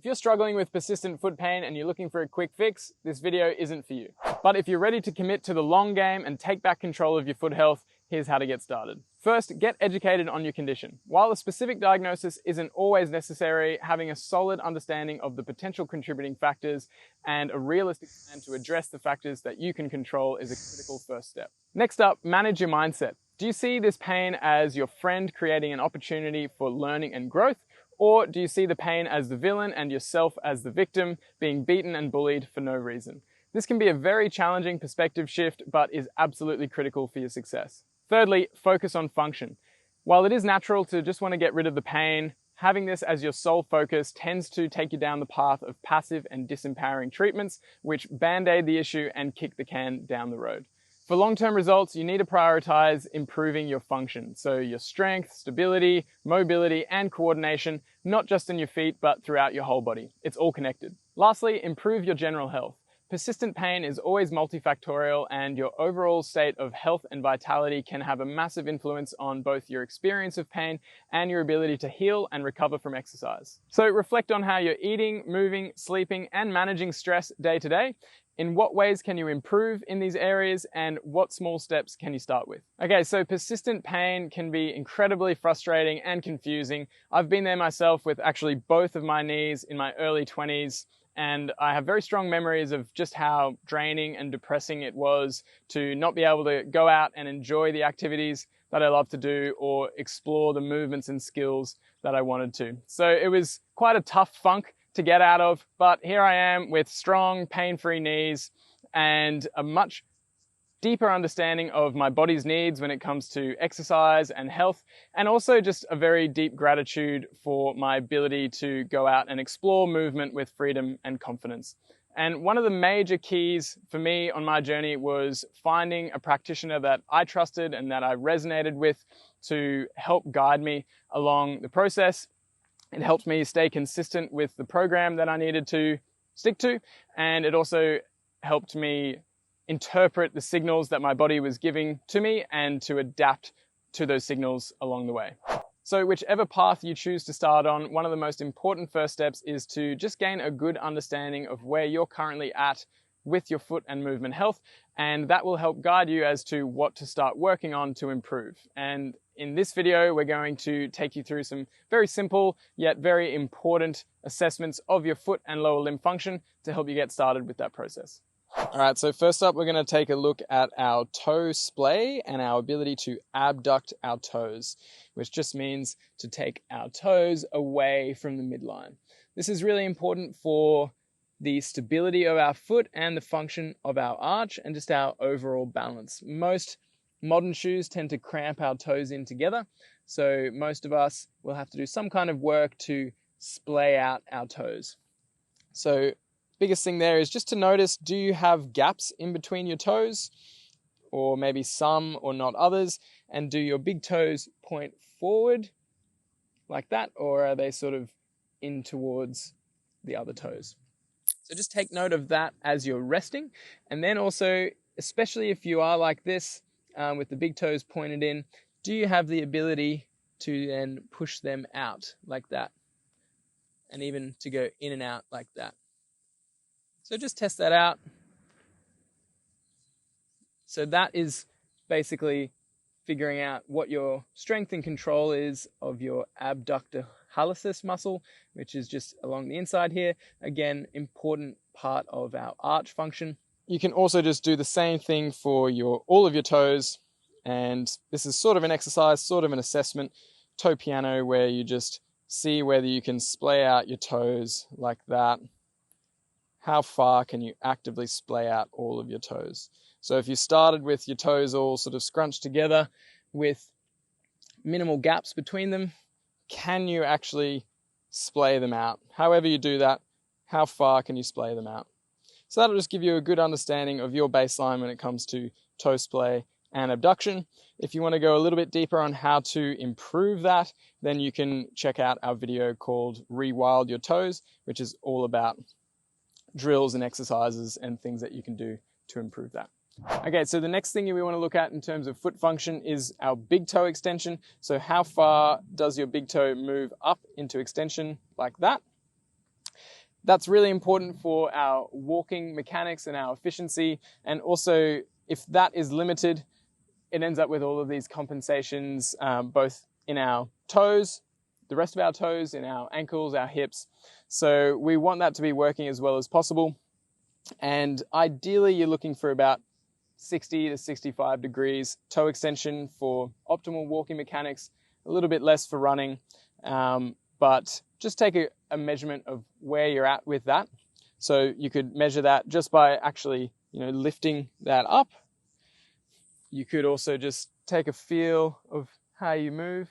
If you're struggling with persistent foot pain and you're looking for a quick fix, this video isn't for you. But if you're ready to commit to the long game and take back control of your foot health, here's how to get started. First, get educated on your condition. While a specific diagnosis isn't always necessary, having a solid understanding of the potential contributing factors and a realistic plan to address the factors that you can control is a critical first step. Next up, manage your mindset. Do you see this pain as your friend creating an opportunity for learning and growth? Or do you see the pain as the villain and yourself as the victim, being beaten and bullied for no reason? This can be a very challenging perspective shift, but is absolutely critical for your success. Thirdly, focus on function. While it is natural to just want to get rid of the pain, having this as your sole focus tends to take you down the path of passive and disempowering treatments, which band-aid the issue and kick the can down the road. For long-term results, you need to prioritize improving your function. So your strength, stability, mobility, and coordination, not just in your feet, but throughout your whole body. It's all connected. Lastly, improve your general health. Persistent pain is always multifactorial, and your overall state of health and vitality can have a massive influence on both your experience of pain and your ability to heal and recover from exercise. So reflect on how you're eating, moving, sleeping, and managing stress day to day. In what ways can you improve in these areas, and what small steps can you start with? Okay, so persistent pain can be incredibly frustrating and confusing. I've been there myself with actually both of my knees in my early 20s, and I have very strong memories of just how draining and depressing it was to not be able to go out and enjoy the activities that I love to do or explore the movements and skills that I wanted to. So it was quite a tough funk to get out of, but here I am with strong, pain-free knees and a much deeper understanding of my body's needs when it comes to exercise and health, and also just a very deep gratitude for my ability to go out and explore movement with freedom and confidence. And one of the major keys for me on my journey was finding a practitioner that I trusted and that I resonated with to help guide me along the process. It helped me stay consistent with the program that I needed to stick to, and it also helped me interpret the signals that my body was giving to me and to adapt to those signals along the way. So whichever path you choose to start on, one of the most important first steps is to just gain a good understanding of where you're currently at with your foot and movement health, and that will help guide you as to what to start working on to improve. And in this video, we're going to take you through some very simple yet very important assessments of your foot and lower limb function to help you get started with that process. All right, so first up, we're going to take a look at our toe splay and our ability to abduct our toes, which just means to take our toes away from the midline. This is really important for the stability of our foot and the function of our arch and just our overall balance. Most modern shoes tend to cramp our toes in together, so most of us will have to do some kind of work to splay out our toes. So biggest thing there is just to notice, do you have gaps in between your toes, or maybe some or not others, and do your big toes point forward like that, or are they sort of in towards the other toes? So just take note of that as you're resting, and then also, especially if you are like this, with the big toes pointed in, do you have the ability to then push them out like that, and even to go in and out like that? So just test that out. So that is basically figuring out what your strength and control is of your abductor hallucis muscle, which is just along the inside here. Again, important part of our arch function. You can also just do the same thing for all of your toes, and this is sort of an exercise, sort of an assessment, toe piano, where you just see whether you can splay out your toes like that. How far can you actively splay out all of your toes? So if you started with your toes all sort of scrunched together with minimal gaps between them, can you actually splay them out? However you do that, how far can you splay them out? So that'll just give you a good understanding of your baseline when it comes to toe splay and abduction. If you want to go a little bit deeper on how to improve that, then you can check out our video called Rewild Your Toes, which is all about drills and exercises and things that you can do to improve that. Okay, so the next thing we want to look at in terms of foot function is our big toe extension. So how far does your big toe move up into extension like that? That's really important for our walking mechanics and our efficiency. And also, if that is limited, it ends up with all of these compensations, both in our toes, the rest of our toes, in our ankles, our hips. So we want that to be working as well as possible. And ideally, you're looking for about 60 to 65 degrees toe extension for optimal walking mechanics, a little bit less for running, but just take a measurement of where you're at with that. So you could measure that just by actually, lifting that up. You could also just take a feel of how you move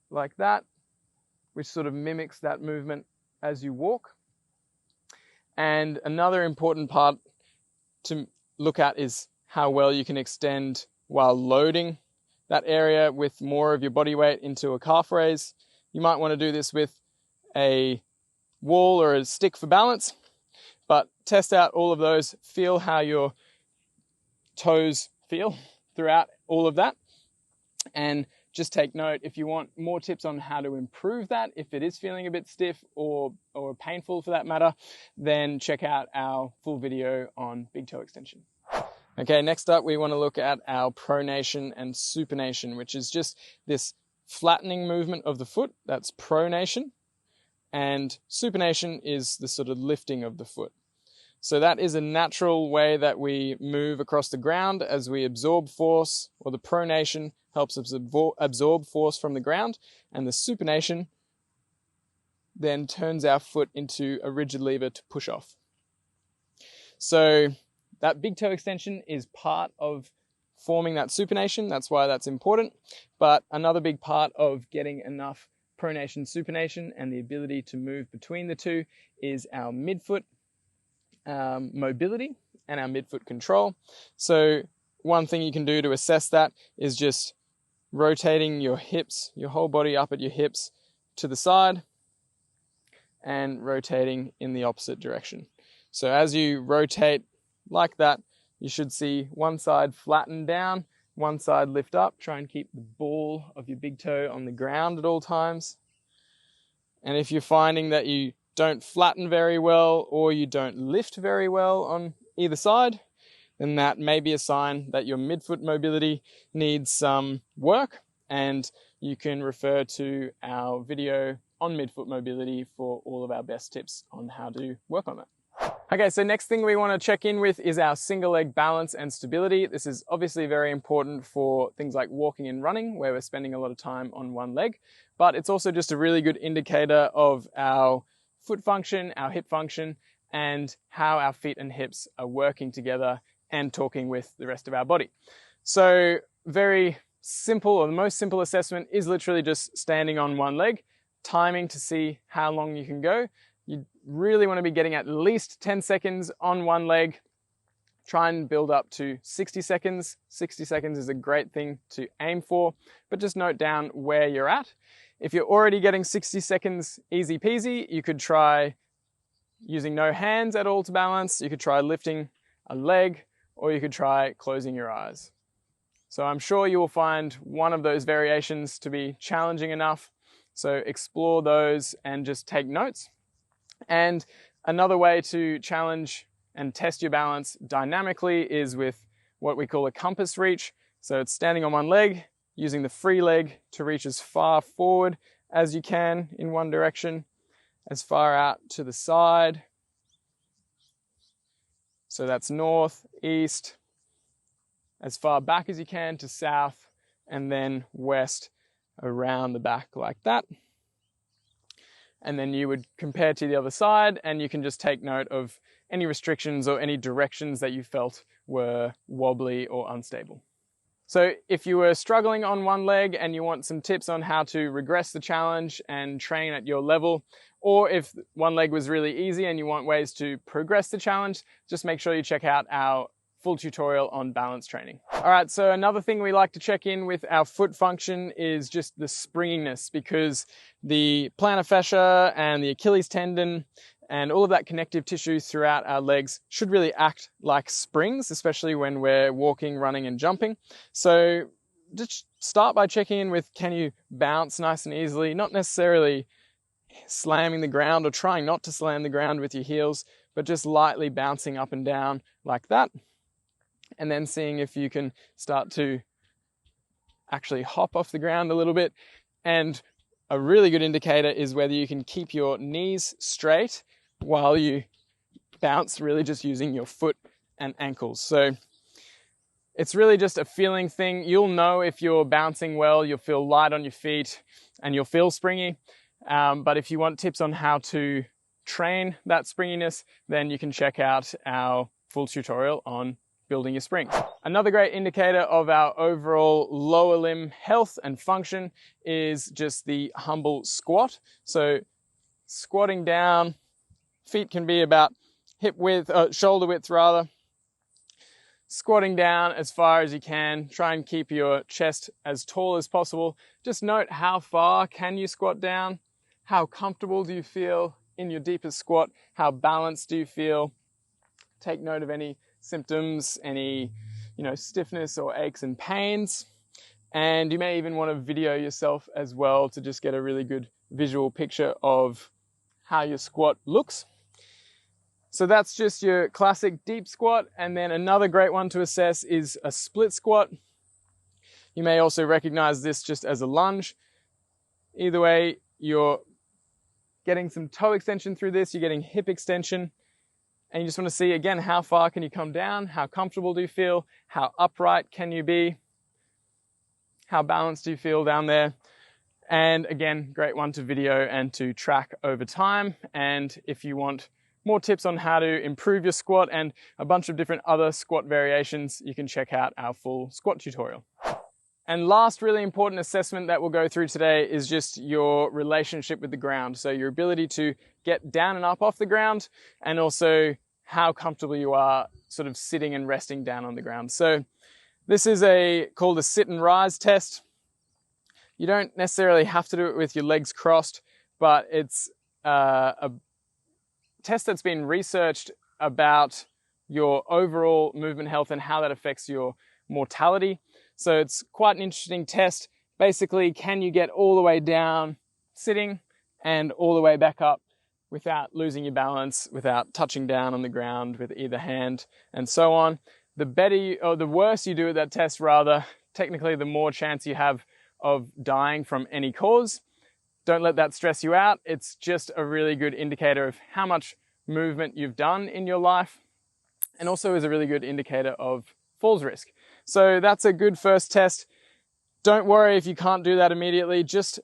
like that, which sort of mimics that movement as you walk. And another important part to look at is how well you can extend while loading that area with more of your body weight into a calf raise. You might want to do this with a wall or a stick for balance, but test out all of those, feel how your toes feel throughout all of that, and just take note. If you want more tips on how to improve that, if it is feeling a bit stiff or painful for that matter, then check out our full video on big toe extension. Okay, next up we want to look at our pronation and supination, which is just this flattening movement of the foot. That's pronation. And supination is the sort of lifting of the foot. So that is a natural way that we move across the ground as we absorb force, or the pronation helps us absorb force from the ground, and the supination then turns our foot into a rigid lever to push off. So that big toe extension is part of forming that supination. That's why that's important. But another big part of getting enough pronation, supination, and the ability to move between the two is our midfoot mobility and our midfoot control. So one thing you can do to assess that is just rotating your hips, your whole body up at your hips to the side, and rotating in the opposite direction. So as you rotate like that, you should see one side flatten down, one side lift up. Try and keep the ball of your big toe on the ground at all times. And if you're finding that you don't flatten very well or you don't lift very well on either side, then that may be a sign that your midfoot mobility needs some work, and you can refer to our video on midfoot mobility for all of our best tips on how to work on that. Okay, so next thing we want to check in with is our single leg balance and stability. This is obviously very important for things like walking and running, where we're spending a lot of time on one leg, but it's also just a really good indicator of our foot function, our hip function, and how our feet and hips are working together and talking with the rest of our body. So very simple, or the most simple assessment is literally just standing on one leg, timing to see how long you can go. You really want to be getting at least 10 seconds on one leg. Try and build up to 60 seconds. 60 seconds is a great thing to aim for, but just note down where you're at. If you're already getting 60 seconds easy peasy, you could try using no hands at all to balance. You could try lifting a leg, or you could try closing your eyes. So I'm sure you will find one of those variations to be challenging enough. So explore those and just take notes. And another way to challenge and test your balance dynamically is with what we call a compass reach. So it's standing on one leg, using the free leg to reach as far forward as you can in one direction, as far out to the side. So that's north, east, as far back as you can to south, and then west around the back like that. And then you would compare to the other side, and you can just take note of any restrictions or any directions that you felt were wobbly or unstable. So if you were struggling on one leg and you want some tips on how to regress the challenge and train at your level, or if one leg was really easy and you want ways to progress the challenge, just make sure you check out our full tutorial on balance training. All right, so another thing we like to check in with our foot function is just the springiness, because the plantar fascia and the Achilles tendon and all of that connective tissue throughout our legs should really act like springs, especially when we're walking, running, and jumping. So just start by checking in with, can you bounce nice and easily? Not necessarily slamming the ground or trying not to slam the ground with your heels, but just lightly bouncing up and down like that. And then seeing if you can start to actually hop off the ground a little bit. And a really good indicator is whether you can keep your knees straight while you bounce, really just using your foot and ankles. So it's really just a feeling thing. You'll know if you're bouncing well, you'll feel light on your feet and you'll feel springy. But if you want tips on how to train that springiness, then you can check out our full tutorial on building your springs. Another great indicator of our overall lower limb health and function is just the humble squat. So squatting down, feet can be about hip width, shoulder width rather. Squatting down as far as you can. Try and keep your chest as tall as possible. Just note how far can you squat down? How comfortable do you feel in your deepest squat? How balanced do you feel? Take note of any symptoms, any stiffness or aches and pains. And you may even want to video yourself as well to just get a really good visual picture of how your squat looks. So that's just your classic deep squat. And then another great one to assess is a split squat. You may also recognize this just as a lunge. Either way, you're getting some toe extension through this, you're getting hip extension. And you just want to see, again, how far can you come down? How comfortable do you feel? How upright can you be? How balanced do you feel down there? And again, great one to video and to track over time. And if you want more tips on how to improve your squat and a bunch of different other squat variations, you can check out our full squat tutorial. And last really important assessment that we'll go through today is just your relationship with the ground. So your ability to get down and up off the ground, and also how comfortable you are sort of sitting and resting down on the ground. So this is called a sit and rise test. You don't necessarily have to do it with your legs crossed, but it's a test that's been researched about your overall movement health and how that affects your mortality. So it's quite an interesting test. Basically, can you get all the way down sitting and all the way back up without losing your balance, without touching down on the ground with either hand, and so on. The better or the worse you do at that test, rather, technically the more chance you have of dying from any cause. Don't let that stress you out. It's just a really good indicator of how much movement you've done in your life, and also is a really good indicator of falls risk. So that's a good first test. Don't worry if you can't do that immediately. Just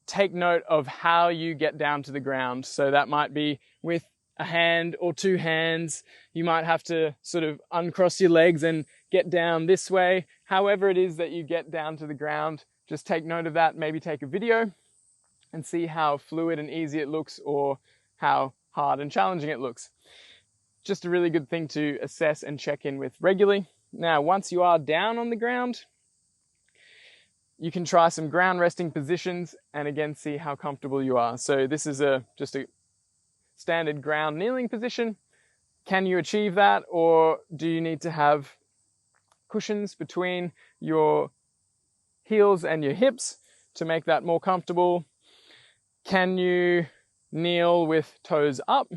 take note of how you get down to the ground. So that might be with a hand or two hands. You might have to sort of uncross your legs and get down this way. However it is that you get down to the ground, just take note of that. Maybe take a video and see how fluid and easy it looks, or how hard and challenging it looks. Just a really good thing to assess and check in with regularly. Now, once you are down on the ground, you can try some ground resting positions and again see how comfortable you are. So this is just a standard ground kneeling position. Can you achieve that, or do you need to have cushions between your heels and your hips to make that more comfortable? Can you kneel with toes up?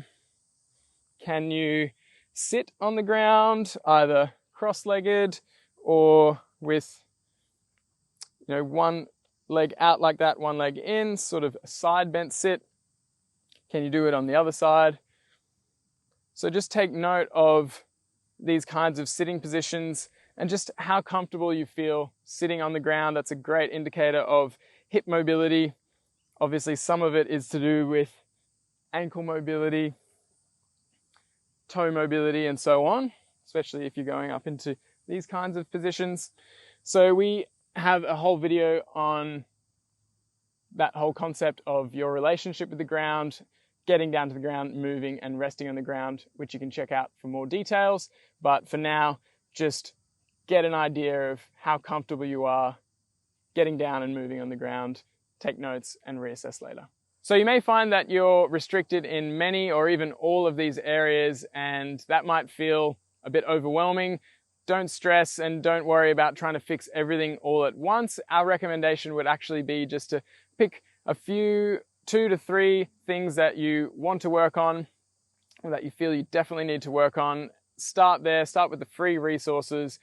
Can you sit on the ground either cross-legged or with one leg out like that, one leg in, sort of a side bent sit? Can you do it on the other side? So just take note of these kinds of sitting positions and just how comfortable you feel sitting on the ground. That's a great indicator of hip mobility. Obviously, some of it is to do with ankle mobility, toe mobility, and so on, especially if you're going up into these kinds of positions. So we have a whole video on that whole concept of your relationship with the ground, getting down to the ground, moving and resting on the ground, which you can check out for more details. But for now, just get an idea of how comfortable you are getting down and moving on the ground. Take notes and reassess later. So you may find that you're restricted in many or even all of these areas, and that might feel a bit overwhelming. Don't stress and don't worry about trying to fix everything all at once. Our recommendation would actually be just to pick a few 2 to 3 things that you want to work on, or that you feel you definitely need to work on. Start there, start with the free resources,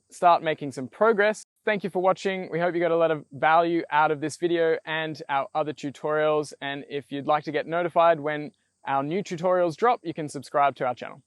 start making some progress. Thank you for watching. We hope you got a lot of value out of this video and our other tutorials. And if you'd like to get notified when our new tutorials drop, you can subscribe to our channel.